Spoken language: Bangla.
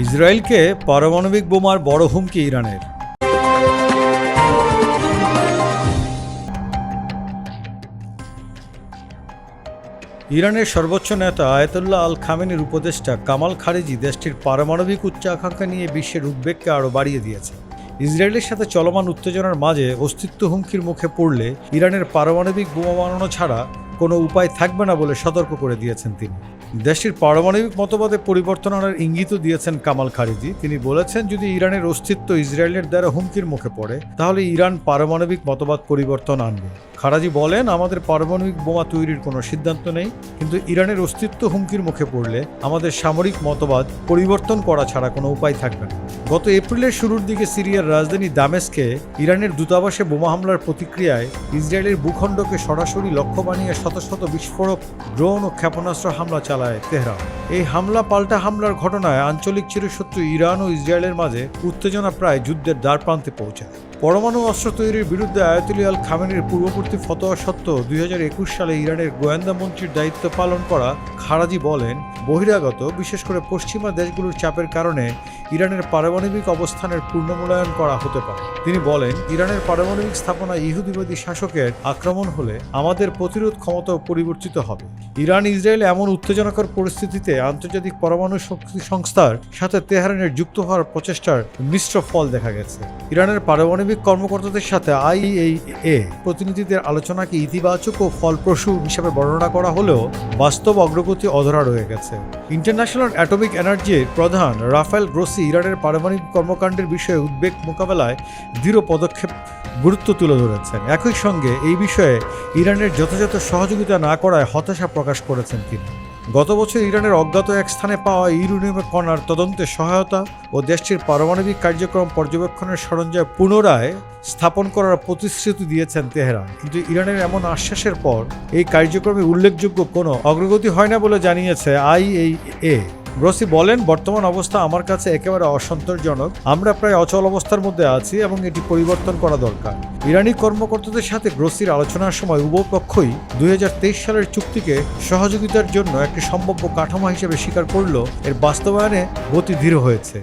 ইসরায়েলকে পারমাণবিক বোমার বড় হুমকি ইরানের। ইরানের সর্বোচ্চ নেতা আয়াতুল্লাহ আল খামেনির উপদেষ্টা কামাল খারেজি দেশটির পারমাণবিক উচ্চাকাঙ্ক্ষা নিয়ে বিশ্বের উদ্বেগকে আরও বাড়িয়ে দিয়েছে। ইসরায়েলের সাথে চলমান উত্তেজনার মাঝে অস্তিত্ব হুমকির মুখে পড়লে ইরানের পারমাণবিক বোমা বানানো ছাড়া কোনো উপায় থাকবে না বলে সতর্ক করে দিয়েছেন তিনি। দেশটির পারমাণবিক মতবাদে পরিবর্তন আনার ইঙ্গিতও দিয়েছেন কামাল খারেজি। তিনি বলেছেন, যদি ইরানের অস্তিত্ব ইসরায়েলের দ্বারা হুমকির মুখে পড়ে তাহলে ইরান পারমাণবিক মতবাদ পরিবর্তন আনবে। খারেজি বলেন, আমাদের পারমাণবিক বোমা তৈরির কোনো সিদ্ধান্ত নেই, কিন্তু ইরানের অস্তিত্ব হুমকির মুখে পড়লে আমাদের সামরিক মতবাদ পরিবর্তন করা ছাড়া কোনো উপায় থাকবে না। গত এপ্রিলের শুরুর দিকে সিরিয়ার রাজধানী দামেস্কে ইরানের দূতাবাসে বোমা হামলার প্রতিক্রিয়ায় ইসরায়েলের ভূখণ্ডকে সরাসরি লক্ষ্য বানিয়ে শত শত বিস্ফোরক, ড্রোন ও ক্ষেপণাস্ত্র হামলা চালায় তেহরান। এই হামলা পাল্টা হামলার ঘটনায় আঞ্চলিক চিরশত্রু ইরান ও ইসরায়েলের মাঝে উত্তেজনা প্রায় যুদ্ধের দ্বারপ্রান্তে পৌঁছায়। পরমাণু অস্ত্র তৈরির বিরুদ্ধে আয়াতুল্লাহ আল খামেনির পূর্ববর্তী ফতোয়া সত্ত্বেও 2021 সালে ইরানের গোয়েন্দা মন্ত্রীর দায়িত্ব পালন করা খারেজি বলেন, বহিরাগত বিশেষ করে পশ্চিমা দেশগুলোর চাপের কারণে ইরানের পারমাণবিক অবস্থানের পুনর্মূল্যায়ন করা হতে পারে। তিনি বলেন, ইরানের পারমাণবিক স্থাপনা ইহুদিবাদী শাসকের আক্রমণ হলে আমাদের প্রতিরোধ ক্ষমতাও পরিবর্তিত হবে। ইরান ইসরায়েল এমন উত্তেজনাকর পরিস্থিতিতে আন্তর্জাতিক পরমাণু শক্তি সংস্থার সাথে তেহরানের যুক্ত হওয়ার প্রচেষ্টার মিশ্র ফল দেখা গেছে। ইরানের পারমাণবিক কর্মকর্তাদের সাথে IAEA প্রতিনিধিদের আলোচনাকে ইতিবাচক ও ফলপ্রসূ হিসেবে বর্ণনা করা হলেও বাস্তব অগ্রগতি অধরা রয়ে গেছে। ইন্টারন্যাশনাল অ্যাটমিক এনার্জির প্রধান রাফায়েল গ্রোসি ইরানের পারমাণবিক কর্মকাণ্ডের বিষয়ে উদ্বেগ মোকাবেলায় দৃঢ় পদক্ষেপ গুরুত্ব তুলে ধরেছেন। একই সঙ্গে এই বিষয়ে ইরানের যথাযথ সহযোগিতা না করায় হতাশা প্রকাশ করেছেন তিনি। গত বছর ইরানের অজ্ঞাত এক স্থানে পাওয়া ইউরেনিয়াম কণার তদন্তে সহায়তা ও দেশটির পারমাণবিক কার্যক্রম পর্যবেক্ষণের সরঞ্জাম পুনরায় স্থাপন করার প্রতিশ্রুতি দিয়েছেন তেহরান, কিন্তু ইরানের এমন আশ্বাসের পর এই কার্যক্রমে উল্লেখযোগ্য কোনো অগ্রগতি হয় না বলে জানিয়েছে IAEA। গ্রোসি বলেন, বর্তমান অবস্থা আমার কাছে একেবারে অসন্তোষজনক। আমরা প্রায় অচল অবস্থার মধ্যে আছি এবং এটি পরিবর্তন করা দরকার। ইরানি কর্মকর্তাদের সাথে গ্রোসির আলোচনার সময় উভয় পক্ষই 2023 সালের চুক্তিকে সহযোগিতার জন্য একটি সম্ভাব্য কাঠামো হিসেবে স্বীকার করলেও এর বাস্তবায়নে গতি ধীর হয়েছে।